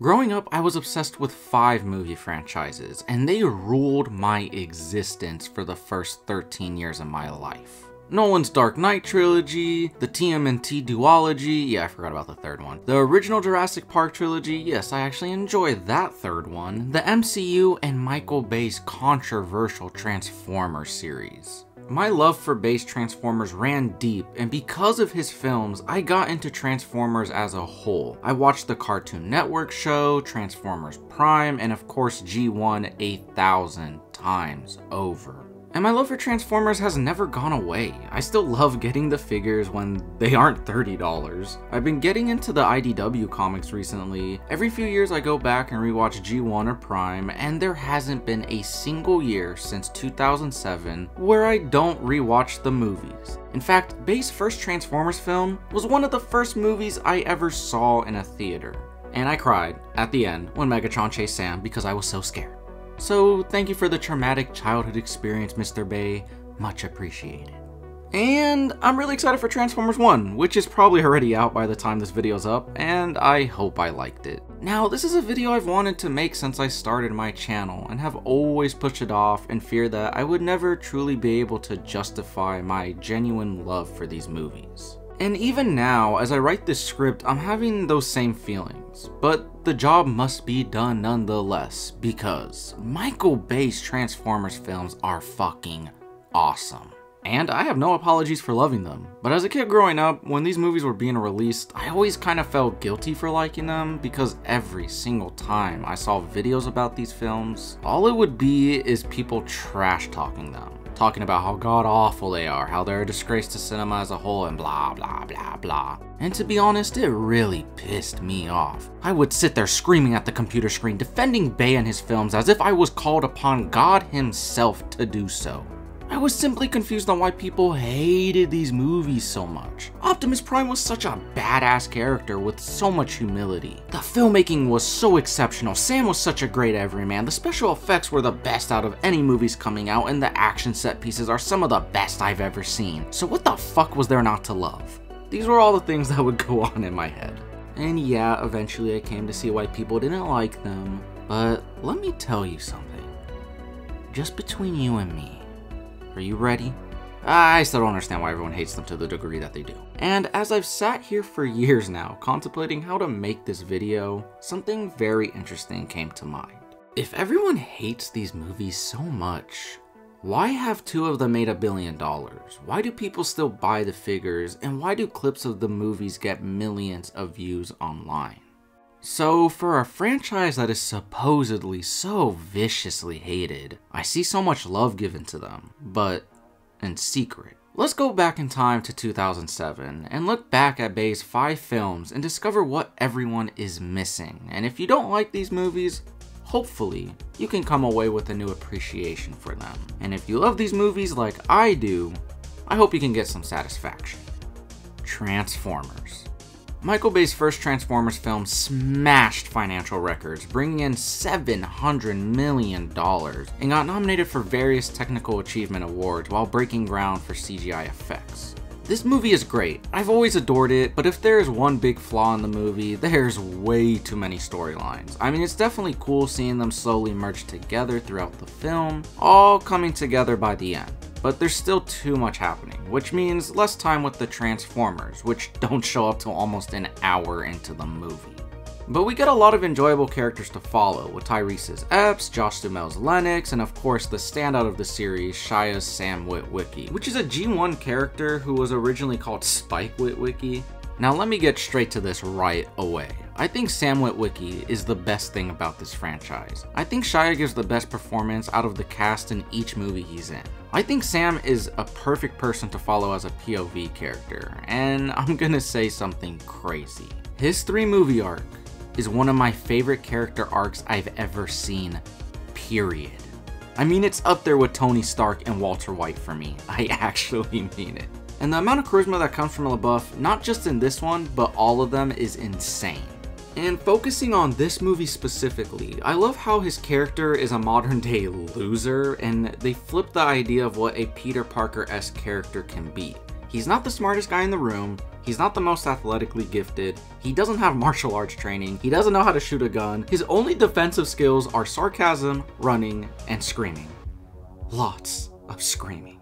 Growing up, I was obsessed with 5 movie franchises, and they ruled my existence for the first 13 years of my life. Nolan's Dark Knight trilogy, the TMNT duology, yeah, I forgot about the third one. The original Jurassic Park trilogy, yes, I actually enjoyed that third one. The MCU, and Michael Bay's controversial Transformers series. My love for Bay's Transformers ran deep, and because of his films, I got into Transformers as a whole. I watched the Cartoon Network show, Transformers Prime, and of course G1 8,000 times over. And my love for Transformers has never gone away. I still love getting the figures when they aren't $30. I've been getting into the IDW comics recently. Every few years I go back and rewatch G1 or Prime, and there hasn't been a single year since 2007 where I don't rewatch the movies. In fact, Bay's first Transformers film was one of the first movies I ever saw in a theater. And I cried at the end when Megatron chased Sam because I was so scared. So thank you for the traumatic childhood experience, Mr. Bay. Much appreciated. And I'm really excited for Transformers 1, which is probably already out by the time this video's up, and I hope I liked it. Now, this is a video I've wanted to make since I started my channel, and have always pushed it off in fear that I would never truly be able to justify my genuine love for these movies. And even now, as I write this script, I'm having those same feelings, but the job must be done nonetheless, because Michael Bay's Transformers films are fucking awesome. And I have no apologies for loving them, but as a kid growing up, when these movies were being released, I always kind of felt guilty for liking them, because every single time I saw videos about these films, all it would be is people trash talking them. Talking about how god-awful they are, how they're a disgrace to cinema as a whole, and blah blah blah blah. And to be honest, it really pissed me off. I would sit there screaming at the computer screen, defending Bay and his films as if I was called upon God himself to do so. I was simply confused on why people hated these movies so much. Optimus Prime was such a badass character with so much humility. The filmmaking was so exceptional, Sam was such a great everyman, the special effects were the best out of any movies coming out, and the action set pieces are some of the best I've ever seen. So what the fuck was there not to love? These were all the things that would go on in my head. And yeah, eventually I came to see why people didn't like them, but let me tell you something. Just between you and me. Are you ready? I still don't understand why everyone hates them to the degree that they do. And as I've sat here for years now, contemplating how to make this video, something very interesting came to mind. If everyone hates these movies so much, why have 2 of them made $1 billion? Why do people still buy the figures? And why do clips of the movies get millions of views online? So, for a franchise that is supposedly so viciously hated, I see so much love given to them, but in secret. Let's go back in time to 2007 and look back at Bay's 5 films and discover what everyone is missing. And if you don't like these movies, hopefully you can come away with a new appreciation for them. And if you love these movies like I do, I hope you can get some satisfaction. Transformers. Michael Bay's first Transformers film smashed financial records, bringing in $700 million, and got nominated for various technical achievement awards while breaking ground for CGI effects. This movie is great. I've always adored it, but if there's one big flaw in the movie, there's way too many storylines. I mean, it's definitely cool seeing them slowly merge together throughout the film, all coming together by the end. But there's still too much happening, which means less time with the Transformers, which don't show up till almost an hour into the movie. But we get a lot of enjoyable characters to follow, with Tyrese's Epps, Josh Duhamel's Lennox, and of course the standout of the series, Shia's Sam Witwicky, which is a G1 character who was originally called Spike Witwicky. Now let me get straight to this right away. I think Sam Witwicky is the best thing about this franchise. I think Shia gives the best performance out of the cast in each movie he's in. I think Sam is a perfect person to follow as a POV character, and I'm gonna say something crazy. His 3-movie arc is one of my favorite character arcs I've ever seen, period. I mean, it's up there with Tony Stark and Walter White for me. I actually mean it. And the amount of charisma that comes from LaBeouf, not just in this one, but all of them, is insane. And focusing on this movie specifically, I love how his character is a modern day loser, and they flip the idea of what a Peter Parker-esque character can be. He's not the smartest guy in the room, He's not the most athletically gifted, he doesn't have martial arts training, he doesn't know how to shoot a gun, his only defensive skills are sarcasm, running, and screaming. Lots of screaming.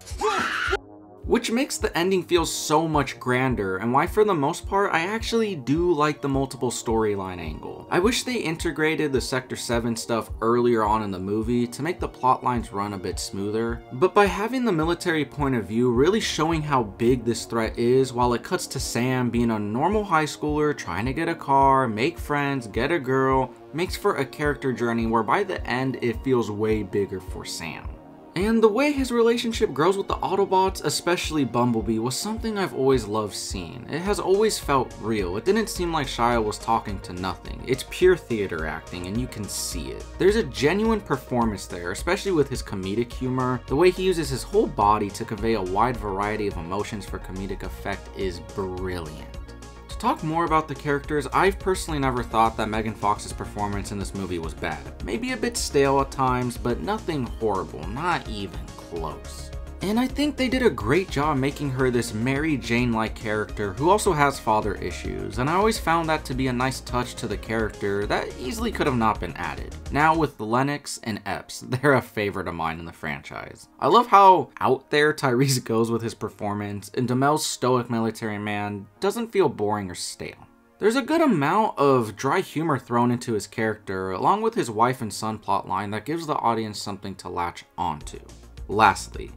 Which makes the ending feel so much grander, and why for the most part I actually do like the multiple storyline angle. I wish they integrated the Sector 7 stuff earlier on in the movie to make the plot lines run a bit smoother, but by having the military point of view really showing how big this threat is, while it cuts to Sam being a normal high schooler trying to get a car, make friends, get a girl, makes for a character journey where by the end it feels way bigger for Sam. And the way his relationship grows with the Autobots, especially Bumblebee, was something I've always loved seeing. It has always felt real. It didn't seem like Shia was talking to nothing. It's pure theater acting, and you can see it. There's a genuine performance there, especially with his comedic humor. The way he uses his whole body to convey a wide variety of emotions for comedic effect is brilliant. To talk more about the characters, I've personally never thought that Megan Fox's performance in this movie was bad. Maybe a bit stale at times, but nothing horrible, not even close. And I think they did a great job making her this Mary Jane-like character who also has father issues, and I always found that to be a nice touch to the character that easily could have not been added. Now with Lennox and Epps, they're a favorite of mine in the franchise. I love how out there Tyrese goes with his performance, and Demel's stoic military man doesn't feel boring or stale. There's a good amount of dry humor thrown into his character, along with his wife and son plotline that gives the audience something to latch onto. Lastly,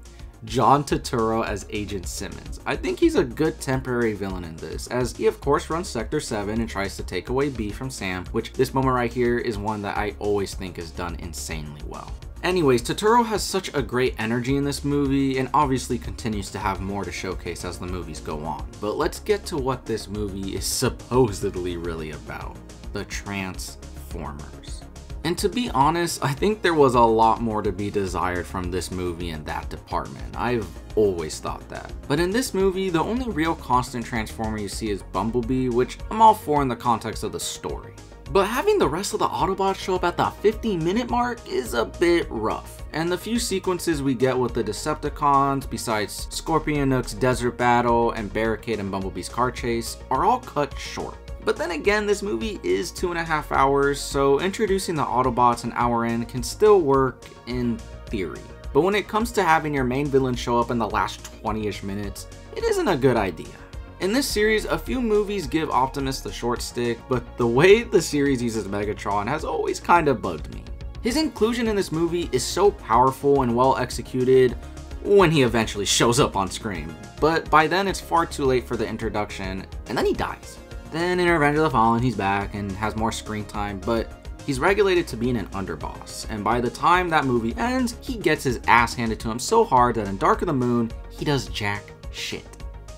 John Turturro as Agent Simmons. I think he's a good temporary villain in this, as he of course runs Sector 7 and tries to take away B from Sam, which this moment right here is one that I always think is done insanely well. Anyways, Turturro has such a great energy in this movie and obviously continues to have more to showcase as the movies go on. But let's get to what this movie is supposedly really about: the Transformers. And to be honest, I think there was a lot more to be desired from this movie in that department. I've always thought that. But in this movie, the only real constant Transformer you see is Bumblebee, which I'm all for in the context of the story. But having the rest of the Autobots show up at the 50-minute mark is a bit rough. And the few sequences we get with the Decepticons, besides Scorpionook's desert battle and Barricade and Bumblebee's car chase, are all cut short. But then again, this movie is 2.5 hours, so introducing the Autobots an hour in can still work in theory. But when it comes to having your main villain show up in the last 20-ish minutes, it isn't a good idea. In this series, a few movies give Optimus the short stick, but the way the series uses Megatron has always kind of bugged me. His inclusion in this movie is so powerful and well executed when he eventually shows up on screen, but by then it's far too late for the introduction, and then he dies. Then in Revenge of the Fallen, he's back and has more screen time, but he's regulated to being an underboss, and by the time that movie ends, he gets his ass handed to him so hard that in Dark of the Moon, he does jack shit.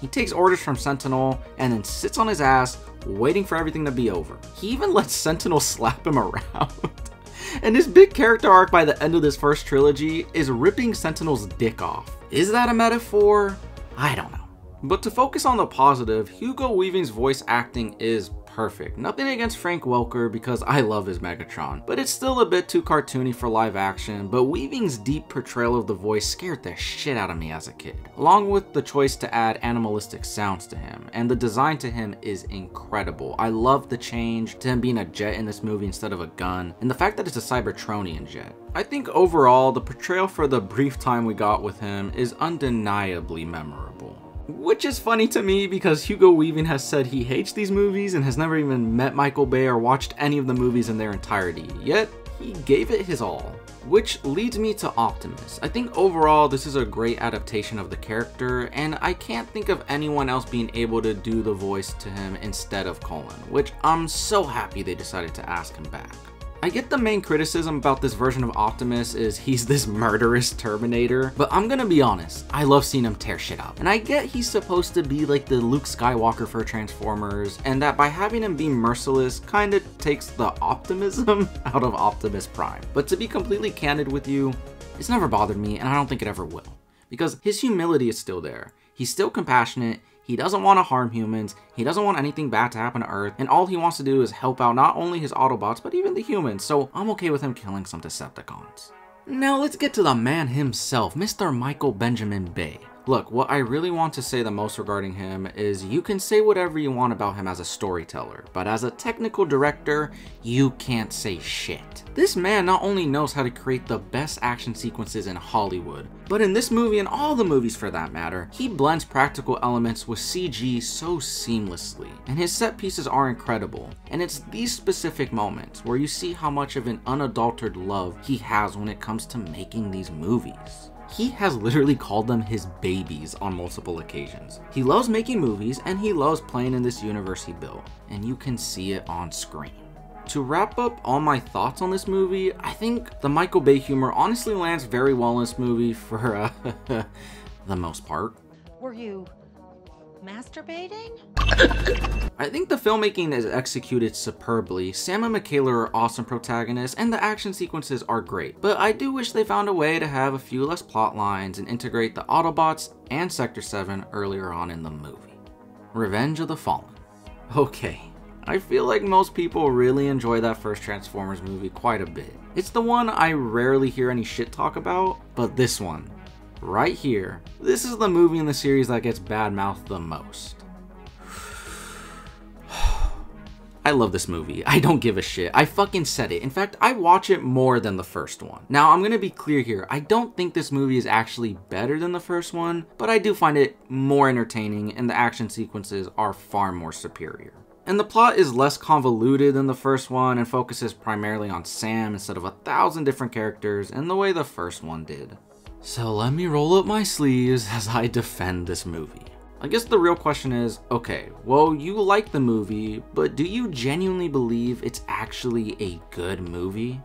He takes orders from Sentinel and then sits on his ass, waiting for everything to be over. He even lets Sentinel slap him around. And his big character arc by the end of this first trilogy is ripping Sentinel's dick off. Is that a metaphor? I don't know. But to focus on the positive, Hugo Weaving's voice acting is perfect. Nothing against Frank Welker because I love his Megatron, but it's still a bit too cartoony for live action. But Weaving's deep portrayal of the voice scared the shit out of me as a kid, along with the choice to add animalistic sounds to him, and the design to him is incredible. I love the change to him being a jet in this movie instead of a gun, and the fact that it's a Cybertronian jet. I think overall, the portrayal for the brief time we got with him is undeniably memorable. Which is funny to me because Hugo Weaving has said he hates these movies and has never even met Michael Bay or watched any of the movies in their entirety, yet he gave it his all. Which leads me to Optimus. I think overall this is a great adaptation of the character, and I can't think of anyone else being able to do the voice to him instead of Colin, which I'm so happy they decided to ask him back. I get the main criticism about this version of Optimus is he's this murderous Terminator, but I'm gonna be honest, I love seeing him tear shit up. And I get he's supposed to be like the Luke Skywalker for Transformers, and that by having him be merciless kinda takes the optimism out of Optimus Prime. But to be completely candid with you, it's never bothered me, and I don't think it ever will. Because his humility is still there. He's still compassionate. He doesn't want to harm humans, he doesn't want anything bad to happen to Earth, and all he wants to do is help out not only his Autobots, but even the humans, so I'm okay with him killing some Decepticons. Now let's get to the man himself, Mr. Michael Benjamin Bay. Look, what I really want to say the most regarding him is you can say whatever you want about him as a storyteller, but as a technical director, you can't say shit. This man not only knows how to create the best action sequences in Hollywood, but in this movie and all the movies for that matter, he blends practical elements with CG so seamlessly, and his set pieces are incredible. And it's these specific moments where you see how much of an unadulterated love he has when it comes to making these movies. He has literally called them his babies on multiple occasions. He loves making movies and he loves playing in this universe he built, and you can see it on screen. To wrap up all my thoughts on this movie, I think the Michael Bay humor honestly lands very well in this movie for the most part. Were you masturbating? I think the filmmaking is executed superbly, Sam and Michaela are awesome protagonists, and the action sequences are great, but I do wish they found a way to have a few less plot lines and integrate the Autobots and Sector 7 earlier on in the movie. Revenge of the Fallen. Okay, I feel like most people really enjoy that first Transformers movie quite a bit. It's the one I rarely hear any shit talk about, but this one, right here, this is the movie in the series that gets bad-mouthed the most. I love this movie. I don't give a shit. I fucking said it. In fact, I watch it more than the first one. Now, I'm gonna be clear here. I don't think this movie is actually better than the first one, but I do find it more entertaining and the action sequences are far more superior. And the plot is less convoluted than the first one and focuses primarily on Sam instead of 1,000 different characters in the way the first one did. So let me roll up my sleeves as I defend this movie. I guess the real question is, okay, well, you like the movie, but do you genuinely believe it's actually a good movie?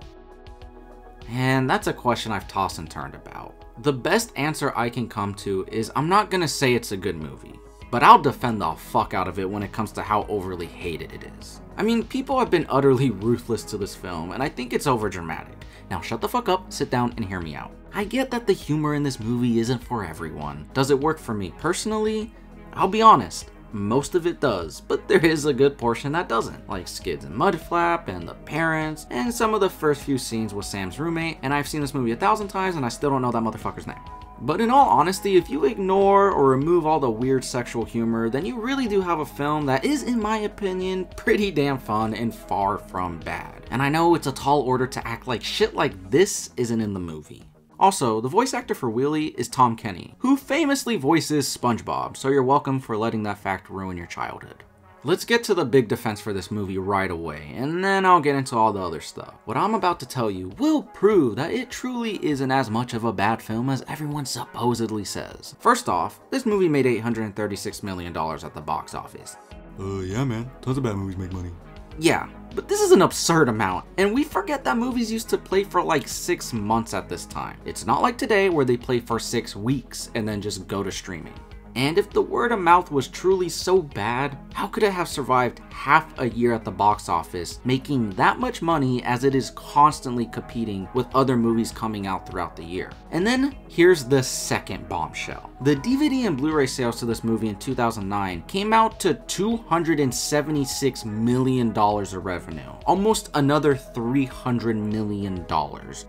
And that's a question I've tossed and turned about. The best answer I can come to is I'm not gonna say it's a good movie, but I'll defend the fuck out of it when it comes to how overly hated it is. I mean, people have been utterly ruthless to this film, and I think it's overdramatic. Now shut the fuck up, sit down, and hear me out. I get that the humor in this movie isn't for everyone. Does it work for me personally? I'll be honest, most of it does, but there is a good portion that doesn't, like Skids and Mudflap and the parents, and some of the first few scenes with Sam's roommate, and I've seen this movie 1,000 times and I still don't know that motherfucker's name. But in all honesty, if you ignore or remove all the weird sexual humor, then you really do have a film that is, in my opinion, pretty damn fun and far from bad. And I know it's a tall order to act like shit like this isn't in the movie. Also, the voice actor for Wheelie is Tom Kenny, who famously voices SpongeBob, so you're welcome for letting that fact ruin your childhood. Let's get to the big defense for this movie right away, and then I'll get into all the other stuff. What I'm about to tell you will prove that it truly isn't as much of a bad film as everyone supposedly says. First off, this movie made $836 million at the box office. Yeah man, tons of bad movies make money. Yeah, but this is an absurd amount, and we forget that movies used to play for like 6 months at this time. It's not like today where they play for 6 weeks and then just go to streaming. And if the word of mouth was truly so bad, how could it have survived half a year at the box office, making that much money as it is constantly competing with other movies coming out throughout the year? And then here's the second bombshell. The DVD and Blu-ray sales to this movie in 2009 came out to $276 million of revenue, almost another $300 million,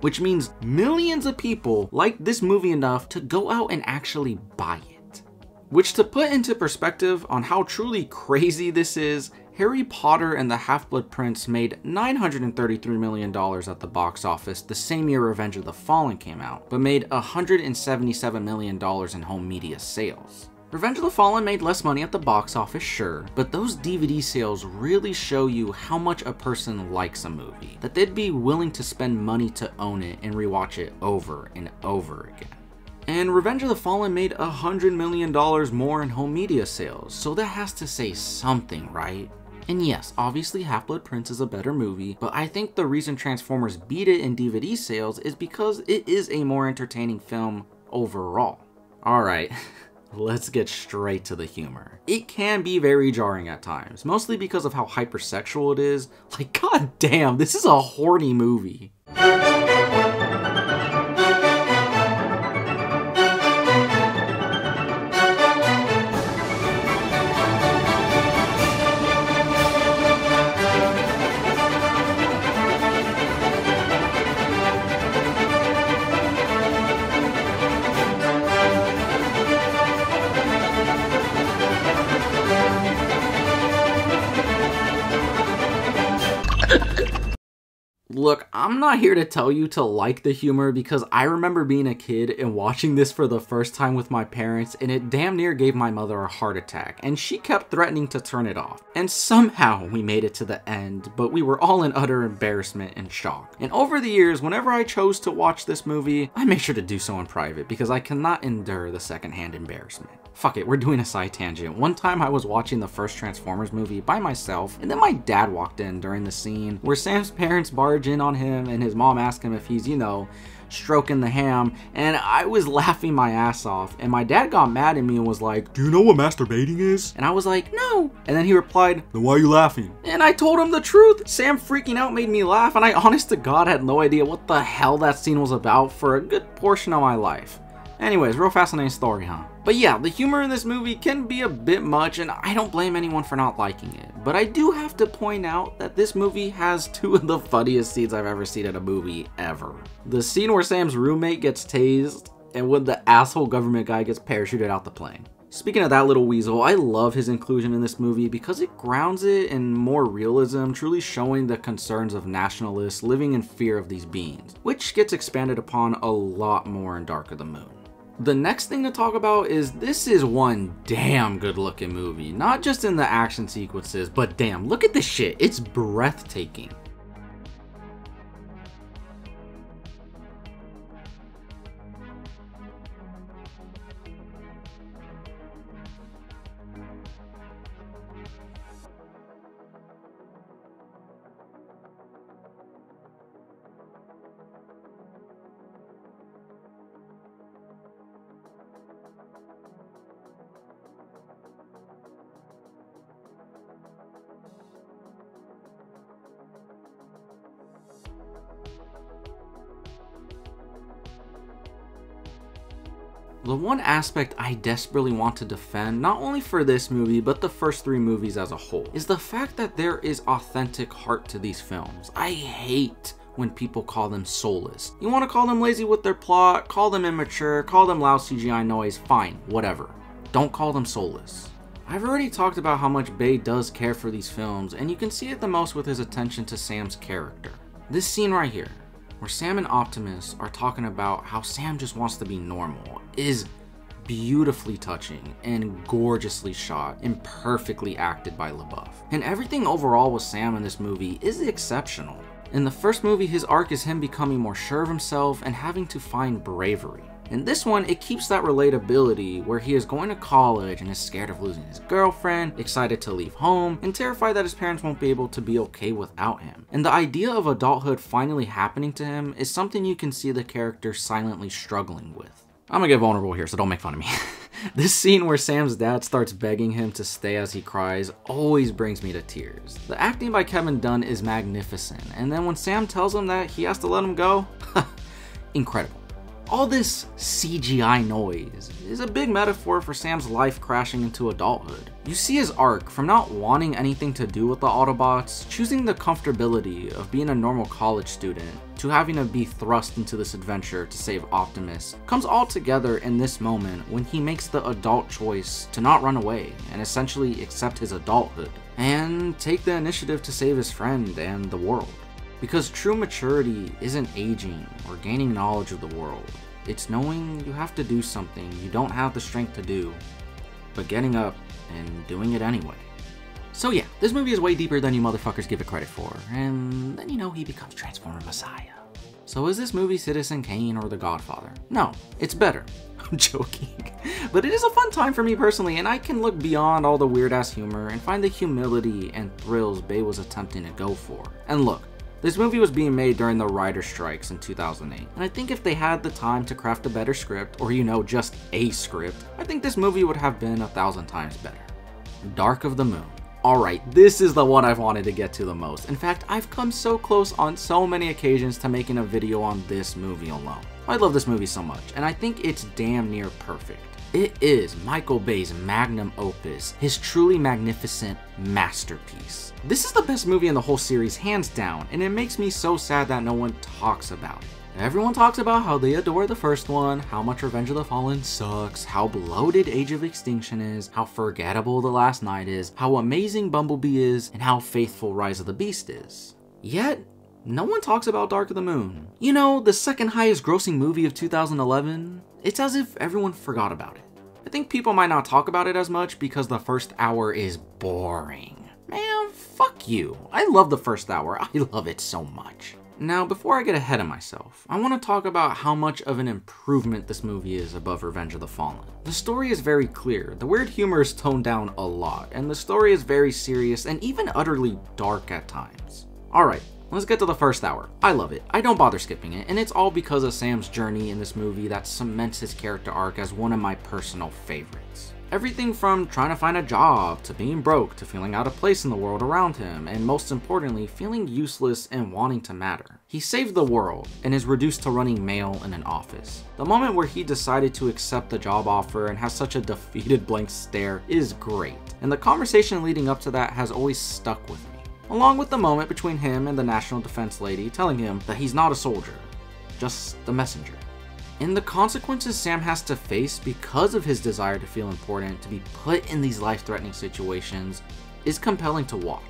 which means millions of people liked this movie enough to go out and actually buy it. Which, to put into perspective on how truly crazy this is, Harry Potter and the Half-Blood Prince made $933 million at the box office the same year Revenge of the Fallen came out, but made $177 million in home media sales. Revenge of the Fallen made less money at the box office, sure, but those DVD sales really show you how much a person likes a movie, that they'd be willing to spend money to own it and rewatch it over and over again. And Revenge of the Fallen made $100 million more in home media sales, so that has to say something, right? And yes, obviously Half-Blood Prince is a better movie, but I think the reason Transformers beat it in DVD sales is because it is a more entertaining film overall. Alright, let's get straight to the humor. It can be very jarring at times, mostly because of how hypersexual it is. Like, god damn, this is a horny movie. Look, I'm not here to tell you to like the humor because I remember being a kid and watching this for the first time with my parents, and it damn near gave my mother a heart attack, and she kept threatening to turn it off. And somehow we made it to the end, but we were all in utter embarrassment and shock. And over the years, whenever I chose to watch this movie, I make sure to do so in private because I cannot endure the secondhand embarrassment. Fuck it, we're doing a side tangent. One time I was watching the first Transformers movie by myself, and then my dad walked in during the scene where Sam's parents barge in on him and his mom asked him if he's, you know, stroking the ham, and I was laughing my ass off, and my dad got mad at me and was like, Do you know what masturbating is? and I was like, no, and then he replied, Then why are you laughing? and I told him the truth. Sam freaking out made me laugh, and I honest to God had no idea what the hell that scene was about for a good portion of my life. Anyways, real fascinating story, huh? But yeah, the humor in this movie can be a bit much, and I don't blame anyone for not liking it. But I do have to point out that this movie has two of the funniest scenes I've ever seen in a movie ever. The scene where Sam's roommate gets tased, and when the asshole government guy gets parachuted out the plane. Speaking of that little weasel, I love his inclusion in this movie because it grounds it in more realism, truly showing the concerns of nationalists living in fear of these beings, which gets expanded upon a lot more in Dark of the Moon. The next thing to talk about is this is one damn good looking movie, not just in the action sequences, but damn, look at this shit, it's breathtaking. The one aspect I desperately want to defend, not only for this movie, but the first three movies as a whole, is the fact that there is authentic heart to these films. I hate when people call them soulless. You want to call them lazy with their plot, call them immature, call them loud CGI noise, fine, whatever. Don't call them soulless. I've already talked about how much Bay does care for these films, and you can see it the most with his attention to Sam's character. This scene right here, where Sam and Optimus are talking about how Sam just wants to be normal, is beautifully touching and gorgeously shot and perfectly acted by LaBeouf. And everything overall with Sam in this movie is exceptional. In the first movie, his arc is him becoming more sure of himself and having to find bravery. In this one, it keeps that relatability where he is going to college and is scared of losing his girlfriend, excited to leave home, and terrified that his parents won't be able to be okay without him. And the idea of adulthood finally happening to him is something you can see the character silently struggling with. I'm gonna get vulnerable here, so don't make fun of me. This scene where Sam's dad starts begging him to stay as he cries always brings me to tears. The acting by Kevin Dunn is magnificent, and then when Sam tells him that he has to let him go, incredible. All this CGI noise is a big metaphor for Sam's life crashing into adulthood. You see his arc from not wanting anything to do with the Autobots, choosing the comfortability of being a normal college student, to having to be thrust into this adventure to save Optimus, comes all together in this moment when he makes the adult choice to not run away and essentially accept his adulthood, and take the initiative to save his friend and the world. Because true maturity isn't aging or gaining knowledge of the world. It's knowing you have to do something you don't have the strength to do, but getting up and doing it anyway. So yeah, this movie is way deeper than you motherfuckers give it credit for, and then you know he becomes Transformer Messiah. So is this movie Citizen Kane or The Godfather? No, it's better. I'm joking. But it is a fun time for me personally, and I can look beyond all the weird ass humor and find the humility and thrills Bay was attempting to go for. And look, this movie was being made during the writer strikes in 2008, and I think if they had the time to craft a better script, or you know, just a script, I think this movie would have been 1,000 times better. Dark of the Moon. Alright, this is the one I've wanted to get to the most. In fact, I've come so close on so many occasions to making a video on this movie alone. I love this movie so much, and I think it's damn near perfect. It is Michael Bay's magnum opus, his truly magnificent masterpiece. This is the best movie in the whole series, hands down, and it makes me so sad that no one talks about it. Everyone talks about how they adore the first one, how much Revenge of the Fallen sucks, how bloated Age of Extinction is, how forgettable The Last Night is, how amazing Bumblebee is, and how faithful Rise of the Beast is. Yet, No one talks about Dark of the Moon. You know, the second highest grossing movie of 2011? It's as if everyone forgot about it. I think people might not talk about it as much because the first hour is boring. Man, fuck you. I love the first hour. I love it so much. Now, before I get ahead of myself, I want to talk about how much of an improvement this movie is above Revenge of the Fallen. The story is very clear, the weird humor is toned down a lot, and the story is very serious and even utterly dark at times. Alright, let's get to the first hour. I love it. I don't bother skipping it, and it's all because of Sam's journey in this movie that cements his character arc as one of my personal favorites. Everything from trying to find a job, to being broke, to feeling out of place in the world around him, and most importantly, feeling useless and wanting to matter. He saved the world, and is reduced to running mail in an office. The moment where he decided to accept the job offer and has such a defeated blank stare is great, and the conversation leading up to that has always stuck with me. Along with the moment between him and the National Defense lady telling him that he's not a soldier, just a messenger. And the consequences Sam has to face because of his desire to feel important, to be put in these life-threatening situations, is compelling to watch.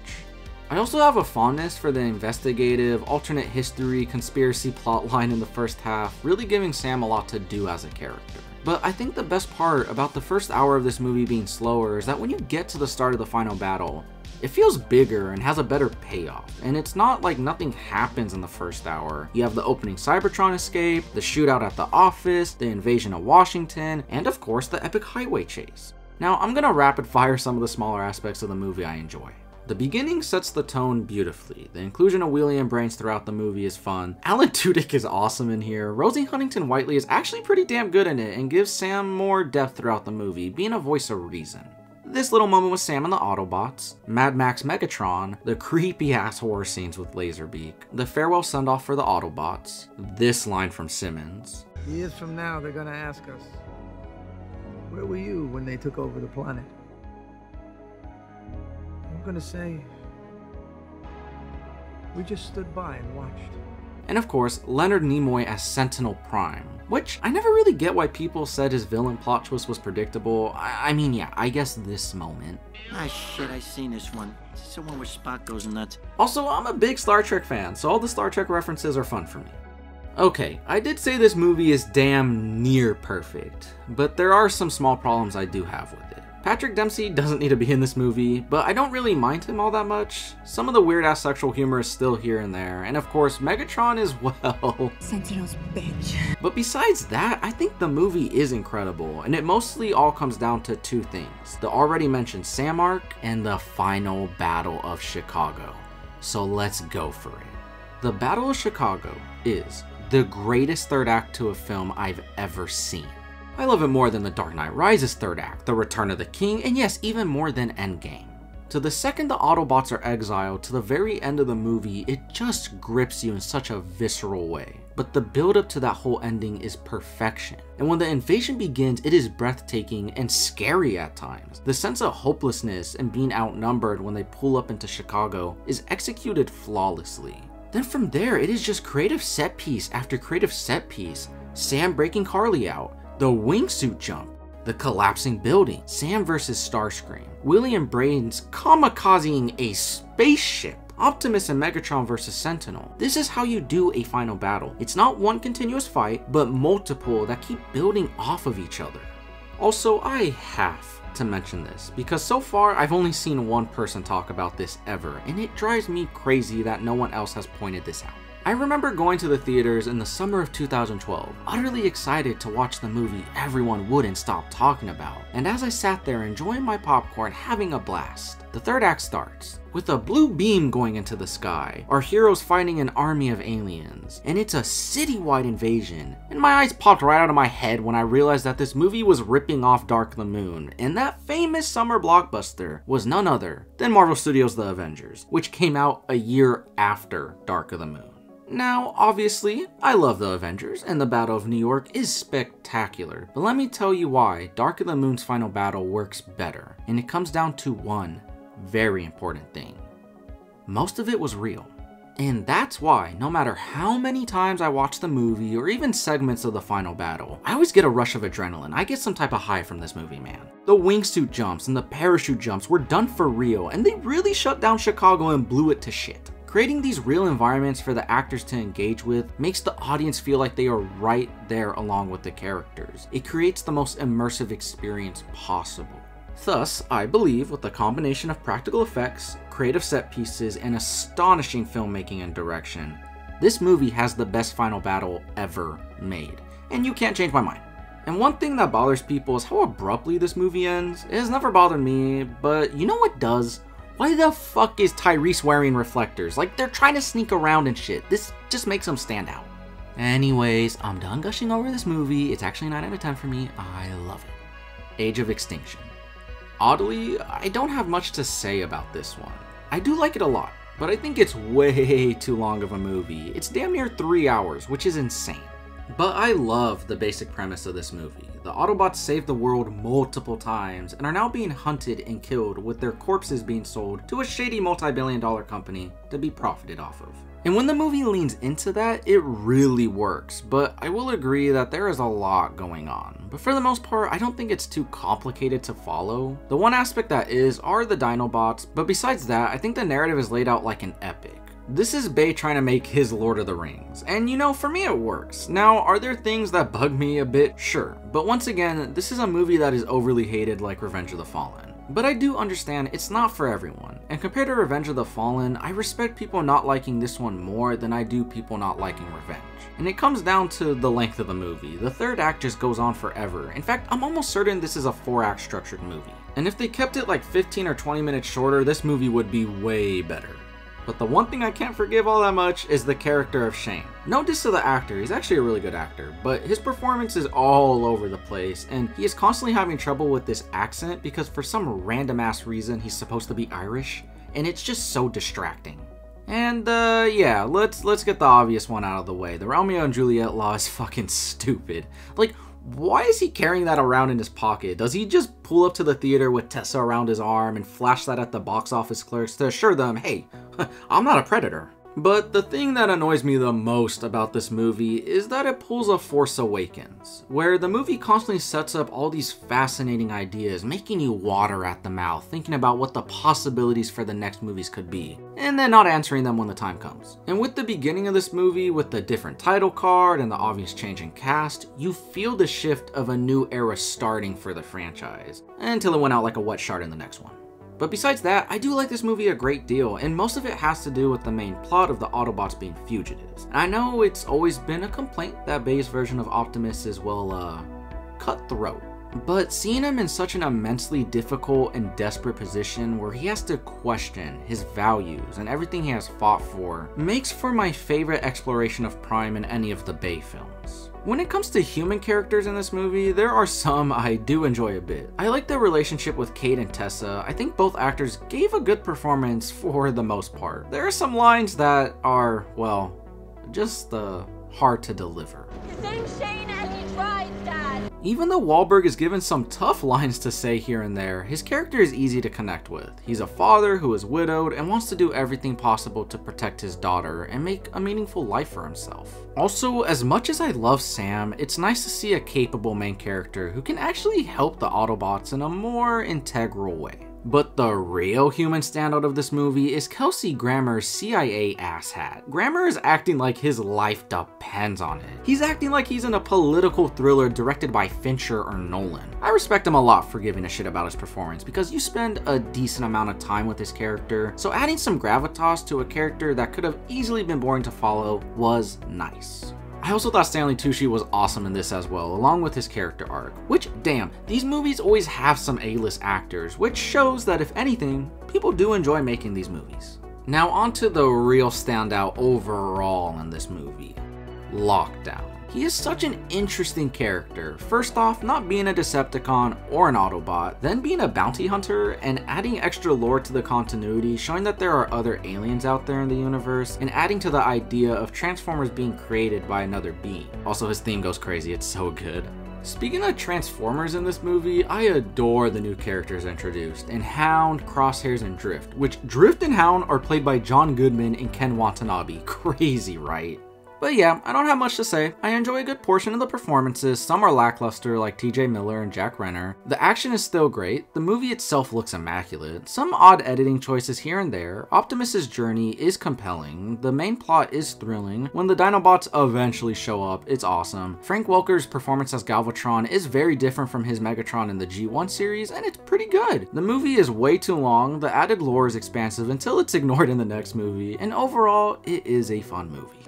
I also have a fondness for the investigative, alternate history, conspiracy plotline in the first half, really giving Sam a lot to do as a character. But I think the best part about the first hour of this movie being slower is that when you get to the start of the final battle, it feels bigger and has a better payoff, and it's not like nothing happens in the first hour. You have the opening Cybertron escape, the shootout at the office, the invasion of Washington, and of course the epic highway chase. Now I'm gonna rapid fire some of the smaller aspects of the movie I enjoy. The beginning sets the tone beautifully. The inclusion of Wheelie and Brains throughout the movie is fun. Alan Tudyk is awesome in here. Rosie Huntington-Whiteley is actually pretty damn good in it and gives Sam more depth throughout the movie, being a voice of reason. This little moment with Sam and the Autobots, Mad Max Megatron, the creepy ass horror scenes with Laserbeak, the farewell send-off for the Autobots, this line from Simmons. Years from now, they're gonna ask us, where were you when they took over the planet? I'm gonna say, we just stood by and watched. And of course, Leonard Nimoy as Sentinel Prime, which I never really get why people said his villain plot twist was predictable. I mean, yeah, I guess this moment. Ah, shit, I seen this one. It's the one where Spock goes nuts. Also, I'm a big Star Trek fan, so all the Star Trek references are fun for me. Okay, I did say this movie is damn near perfect, but there are some small problems I do have with it. Patrick Dempsey doesn't need to be in this movie, but I don't really mind him all that much. Some of the weird-ass sexual humor is still here and there, and of course, Megatron is, well... Sentinel's bitch. But besides that, I think the movie is incredible, and it mostly all comes down to two things. The already mentioned Sam arc, and the final Battle of Chicago. So let's go for it. The Battle of Chicago is the greatest third act to a film I've ever seen. I love it more than The Dark Knight Rises third act, The Return of the King, and yes, even more than Endgame. To the second the Autobots are exiled, to the very end of the movie, it just grips you in such a visceral way. But the build up to that whole ending is perfection. And when the invasion begins, it is breathtaking and scary at times. The sense of hopelessness and being outnumbered when they pull up into Chicago is executed flawlessly. Then from there, it is just creative set piece after creative set piece. Sam breaking Carly out, the wingsuit jump, the collapsing building, Sam versus Starscream, Wheelie and Brains kamikazing a spaceship, Optimus and Megatron versus Sentinel. This is how you do a final battle. It's not one continuous fight, but multiple that keep building off of each other. Also, I have to mention this, because so far I've only seen one person talk about this ever, and it drives me crazy that no one else has pointed this out. I remember going to the theaters in the summer of 2012, utterly excited to watch the movie everyone wouldn't stop talking about, and as I sat there enjoying my popcorn having a blast, the third act starts, with a blue beam going into the sky, our heroes fighting an army of aliens, and it's a citywide invasion, and my eyes popped right out of my head when I realized that this movie was ripping off Dark of the Moon, and that famous summer blockbuster was none other than Marvel Studios' The Avengers, which came out a year after Dark of the Moon. Now, obviously, I love The Avengers, and the Battle of New York is spectacular, but let me tell you why Dark of the Moon's final battle works better, and it comes down to one very important thing. Most of it was real. And that's why, no matter how many times I watch the movie, or even segments of the final battle, I always get a rush of adrenaline. I get some type of high from this movie, man. The wingsuit jumps and the parachute jumps were done for real, and they really shut down Chicago and blew it to shit. Creating these real environments for the actors to engage with makes the audience feel like they are right there along with the characters. It creates the most immersive experience possible. Thus, I believe with the combination of practical effects, creative set pieces, and astonishing filmmaking and direction, this movie has the best final battle ever made. And you can't change my mind. And one thing that bothers people is how abruptly this movie ends. It has never bothered me, but you know what does? Why the fuck is Tyrese wearing reflectors? Like, they're trying to sneak around and shit. This just makes him stand out. Anyways, I'm done gushing over this movie. It's actually a 9 out of 10 for me. I love it. Age of Extinction. Oddly, I don't have much to say about this one. I do like it a lot, but I think it's way too long of a movie. It's damn near 3 hours, which is insane. But I love the basic premise of this movie. The Autobots saved the world multiple times and are now being hunted and killed, with their corpses being sold to a shady multi-billion-dollar company to be profited off of. And when the movie leans into that, it really works, but I will agree that there is a lot going on. But for the most part, I don't think it's too complicated to follow. The one aspect that are the Dinobots, but besides that, I think the narrative is laid out like an epic. This is Bay trying to make his Lord of the Rings, and you know, for me it works. Now, are there things that bug me a bit? Sure, but once again, this is a movie that is overly hated like Revenge of the Fallen. But I do understand it's not for everyone, and compared to Revenge of the Fallen, I respect people not liking this one more than I do people not liking Revenge. And it comes down to the length of the movie. The third act just goes on forever. In fact, I'm almost certain this is a 4-act structured movie. And if they kept it like 15 or 20 minutes shorter, this movie would be way better. But the one thing I can't forgive all that much is the character of Shane. No diss to the actor, he's actually a really good actor, but his performance is all over the place, and he is constantly having trouble with this accent because for some random ass reason he's supposed to be Irish, and it's just so distracting. And yeah, let's get the obvious one out of the way. The Romeo and Juliet law is fucking stupid. Like, why is he carrying that around in his pocket? Does he just pull up to the theater with Tessa around his arm and flash that at the box office clerks to assure them, hey, I'm not a predator? But the thing that annoys me the most about this movie is that it pulls a Force Awakens, where the movie constantly sets up all these fascinating ideas, making you water at the mouth, thinking about what the possibilities for the next movies could be, and then not answering them when the time comes. And with the beginning of this movie, with the different title card and the obvious change in cast, you feel the shift of a new era starting for the franchise, until it went out like a wet shark in the next one. But besides that, I do like this movie a great deal, and most of it has to do with the main plot of the Autobots being fugitives. And I know it's always been a complaint that Bay's version of Optimus is, well, cutthroat. But seeing him in such an immensely difficult and desperate position where he has to question his values and everything he has fought for makes for my favorite exploration of Prime in any of the Bay films. When it comes to human characters in this movie, there are some I do enjoy a bit. I like the relationship with Kate and Tessa. I think both actors gave a good performance for the most part. There are some lines that are, well, just hard to deliver. His name's Shane and he tries, Dad. Even though Wahlberg is given some tough lines to say here and there, his character is easy to connect with. He's a father who is widowed and wants to do everything possible to protect his daughter and make a meaningful life for himself. Also, as much as I love Sam, it's nice to see a capable main character who can actually help the Autobots in a more integral way. But the real human standout of this movie is Kelsey Grammer's CIA asshat. Grammer is acting like his life depends on it. He's acting like he's in a political thriller directed by Fincher or Nolan. I respect him a lot for giving a shit about his performance because you spend a decent amount of time with his character, so adding some gravitas to a character that could have easily been boring to follow was nice. I also thought Stanley Tucci was awesome in this as well, along with his character arc. Which, damn, these movies always have some A-list actors, which shows that if anything, people do enjoy making these movies. Now onto the real standout overall in this movie, Lockdown. He is such an interesting character. First off, not being a Decepticon or an Autobot, then being a bounty hunter and adding extra lore to the continuity, showing that there are other aliens out there in the universe, and adding to the idea of Transformers being created by another being. Also, his theme goes crazy, it's so good. Speaking of Transformers in this movie, I adore the new characters introduced in Hound, Crosshairs, and Drift, which Drift and Hound are played by John Goodman and Ken Watanabe. Crazy, right? But yeah, I don't have much to say. I enjoy a good portion of the performances. Some are lackluster like TJ Miller and Jack Renner. The action is still great. The movie itself looks immaculate. Some odd editing choices here and there. Optimus's journey is compelling. The main plot is thrilling. When the Dinobots eventually show up, it's awesome. Frank Welker's performance as Galvatron is very different from his Megatron in the G1 series, and it's pretty good. The movie is way too long. The added lore is expansive until it's ignored in the next movie, and overall, it is a fun movie.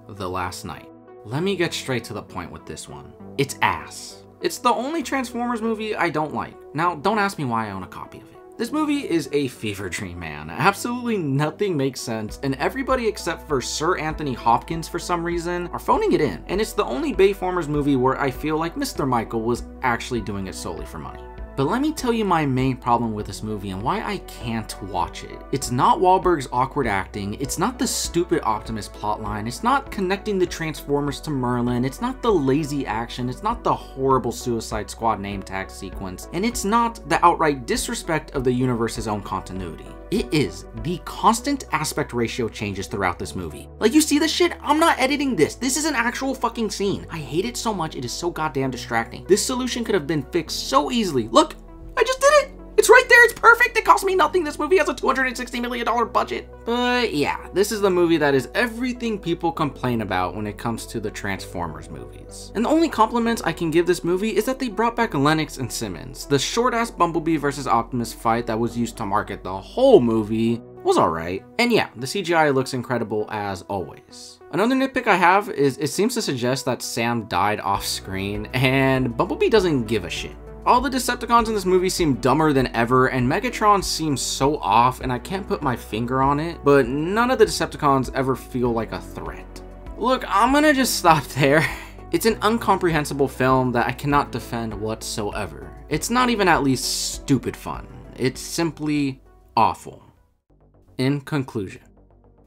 The Last Night. Let me get straight to the point with this one. It's ass. It's the only Transformers movie I don't like. Now, don't ask me why I own a copy of it. This movie is a fever dream, man. Absolutely nothing makes sense, and everybody except for Sir Anthony Hopkins for some reason are phoning it in. And it's the only Bayformers movie where I feel like Mr. Michael was actually doing it solely for money. But let me tell you my main problem with this movie and why I can't watch it. It's not Wahlberg's awkward acting, it's not the stupid Optimus plotline, it's not connecting the Transformers to Merlin, it's not the lazy action, it's not the horrible Suicide Squad name tag sequence, and it's not the outright disrespect of the universe's own continuity. It is the constant aspect ratio changes throughout this movie. Like, you see this shit? I'm not editing this. This is an actual fucking scene. I hate it so much, it is so goddamn distracting. This solution could have been fixed so easily. Look, I just did it! It's right there, it's perfect, it cost me nothing. This movie has a $260 million budget. But yeah, this is the movie that is everything people complain about when it comes to the Transformers movies. And the only compliments I can give this movie is that they brought back Lennox and Simmons. The short-ass Bumblebee versus Optimus fight that was used to market the whole movie was alright. And yeah, the CGI looks incredible as always. Another nitpick I have is it seems to suggest that Sam died off screen, and Bumblebee doesn't give a shit. All the Decepticons in this movie seem dumber than ever, and Megatron seems so off, and I can't put my finger on it, but none of the Decepticons ever feel like a threat. Look, I'm gonna just stop there. It's an incomprehensible film that I cannot defend whatsoever. It's not even at least stupid fun. It's simply awful. In conclusion,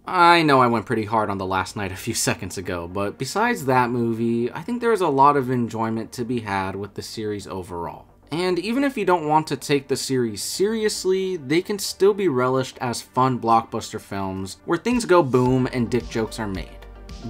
I know I went pretty hard on The Last Night a few seconds ago, but besides that movie, I think there's a lot of enjoyment to be had with the series overall. And even if you don't want to take the series seriously, they can still be relished as fun blockbuster films where things go boom and dick jokes are made.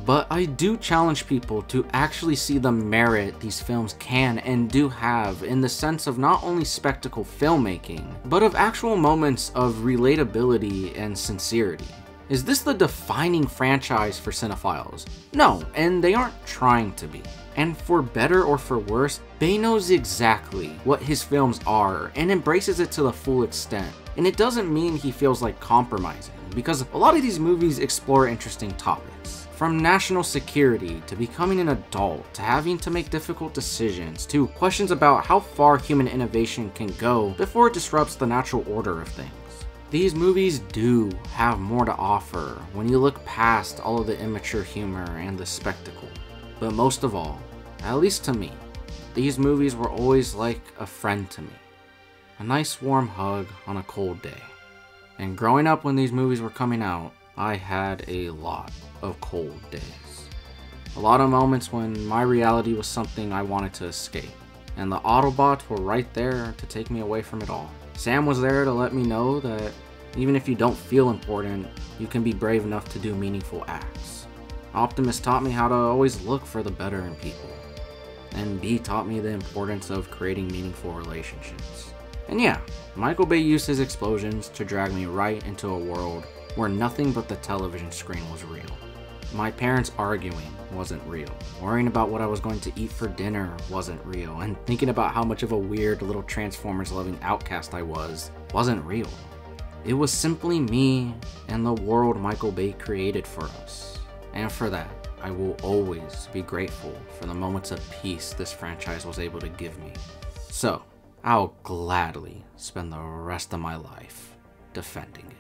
But I do challenge people to actually see the merit these films can and do have in the sense of not only spectacle filmmaking, but of actual moments of relatability and sincerity. Is this the defining franchise for cinephiles? No, and they aren't trying to be. And for better or for worse, Bay knows exactly what his films are and embraces it to the full extent. And it doesn't mean he feels like compromising, because a lot of these movies explore interesting topics. From national security, to becoming an adult, to having to make difficult decisions, to questions about how far human innovation can go before it disrupts the natural order of things. These movies do have more to offer when you look past all of the immature humor and the spectacle. But most of all, at least to me, these movies were always like a friend to me. A nice warm hug on a cold day. And growing up when these movies were coming out, I had a lot of cold days. A lot of moments when my reality was something I wanted to escape. And the Autobots were right there to take me away from it all. Sam was there to let me know that even if you don't feel important, you can be brave enough to do meaningful acts. Optimus taught me how to always look for the better in people. And B taught me the importance of creating meaningful relationships. And yeah, Michael Bay used his explosions to drag me right into a world where nothing but the television screen was real. My parents arguing wasn't real. Worrying about what I was going to eat for dinner wasn't real. And thinking about how much of a weird little Transformers loving outcast I wasn't real. It was simply me and the world Michael Bay created for us. And for that, I will always be grateful for the moments of peace this franchise was able to give me. So, I'll gladly spend the rest of my life defending it.